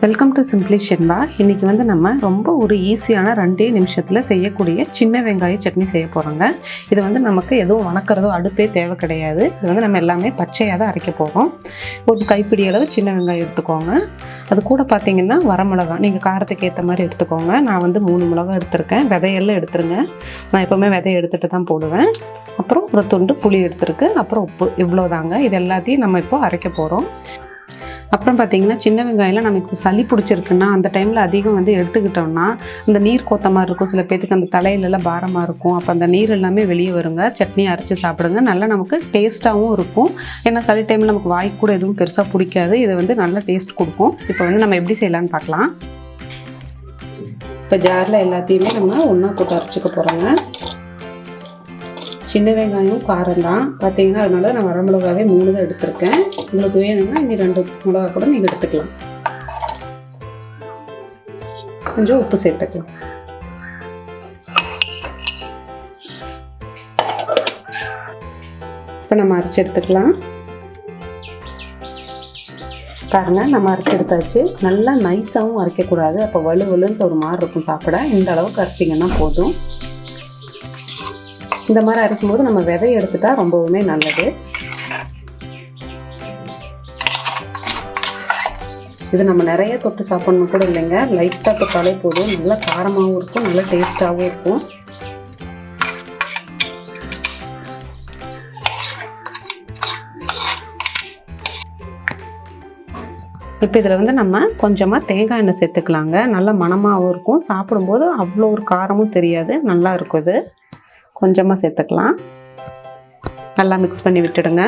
Welcome to simply Shenba. இன்றைக்கி நம்ம ரொம்ப ஒரு ஈஸியான 2 நிமிஷத்தில் செய்யக்கூடிய சின்ன வெங்காய சட்னி செய்ய போகிறோங்க. இது நமக்கு எதுவும் வணக்கிறதோ அடுப்பே தேவை கிடையாது. இது நம்ம எல்லாமே பச்சையாக தான் அரைக்க போகிறோம். ஒரு கைப்பிடி அளவு சின்ன வெங்காயம் எடுத்துக்கோங்க. அது கூட பார்த்திங்கன்னா வரமிளகா நீங்கள் காரத்துக்கு ஏற்ற மாதிரி எடுத்துக்கோங்க. நான் 3 மிளகா எடுத்திருக்கேன். விதையெல்லாம் எடுத்துருங்க. நான் எப்போவுமே விதையை எடுத்துகிட்டு தான் போடுவேன். அப்புறம் ஒரு துண்டு புளி எடுத்துருக்கு. அப்புறம் உப்பு, இவ்வளோதாங்க. இது எல்லாத்தையும் நம்ம இப்போ அரைக்க போகிறோம். அப்புறம் பார்த்திங்கன்னா சின்ன வெங்காயம்லாம் நமக்கு சளி பிடிச்சிருக்குன்னா அந்த டைமில் அதிகம் எடுத்துக்கிட்டோம்னா அந்த நீர் கோத்த மாதிரி இருக்கும். சில பேத்துக்கு அந்த தலையிலலாம் பாரமாக இருக்கும். அப்போ அந்த நீர் எல்லாமே வெளியே வருங்க. சட்னி அரைச்சி சாப்பிடுங்க. நல்லா நமக்கு டேஸ்ட்டாகவும் இருக்கும். ஏன்னா சளி டைமில் நமக்கு வாய்க்கு கூட எதுவும் பெருசாக பிடிக்காது. இது நல்லா டேஸ்ட் கொடுக்கும். இப்போ நம்ம எப்படி செய்யலான்னு பார்க்கலாம். இப்போ ஜாரில் எல்லாத்தையுமே நம்ம ஒன்றா போட்டு அரைச்சிக்க போகிறோங்க. சின்ன வெங்காயம் காரம் தான் பார்த்தீங்கன்னா, அதனால நான் வரமிளகாவே 3 தான் எடுத்திருக்கேன். உங்களுக்கு வேணும்னா இனி 2 மிளகா கூட நீங்கள் எடுத்துக்கலாம். கொஞ்சம் உப்பு சேர்த்துக்கலாம். இப்போ நம்ம அரைச்சி எடுத்துக்கலாம். பாருங்கள், நம்ம அரைச்சி எடுத்தாச்சு. நல்லா நைஸாகவும் அரைக்கக்கூடாது. அப்போ வலுவலுன்ட்டு ஒரு மாதிரி இருக்கும் சாப்பிட. இந்த அளவுக்கு அரைச்சிங்கன்னா போதும். இந்த மாதிரி அரைக்கும்போது நம்ம விதையை எடுத்துட்டா ரொம்பவுமே நல்லது. இது நம்ம நிறைய தொட்டு சாப்பிடணும் கூட இல்லைங்க. லைட்டாக தொட்டாலே போதும். நல்லா காரமாகவும் இருக்கும், நல்லா டேஸ்டாகவும் இருக்கும். இப்போ இதில் நம்ம கொஞ்சமாக தேங்காய் எண்ணெய் சேர்த்துக்கலாங்க. நல்லா மணமாகவும் இருக்கும். சாப்பிடும்போது அவ்வளோ ஒரு காரமும் தெரியாது. நல்லா இருக்கும். இது கொஞ்சமாக சேர்த்துக்கலாம். நல்லா மிக்ஸ் பண்ணி விட்டுடுங்க.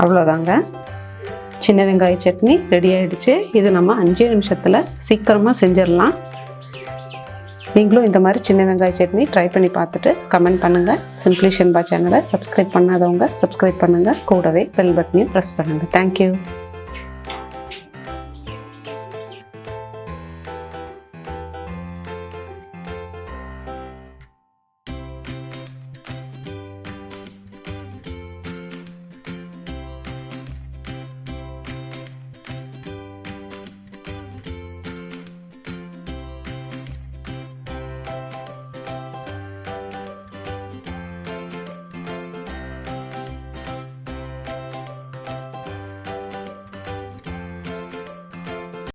அவ்வளோதாங்க, சின்ன வெங்காய சட்னி ரெடி ஆகிடுச்சு. இது நம்ம 5 நிமிஷத்தில் சீக்கிரமாக செஞ்சிடலாம். நீங்களும் இந்த மாதிரி சின்ன வெங்காய சட்னி ட்ரை பண்ணி பார்த்துட்டு கமெண்ட் பண்ணுங்கள். சிம்பிளி ஷென்பா சேனலை சப்ஸ்கிரைப் பண்ணாதவங்க சப்ஸ்கிரைப் பண்ணுங்கள். கூடவே பெல் பட்டனையும் ப்ரெஸ் பண்ணுங்கள். தேங்க்யூ.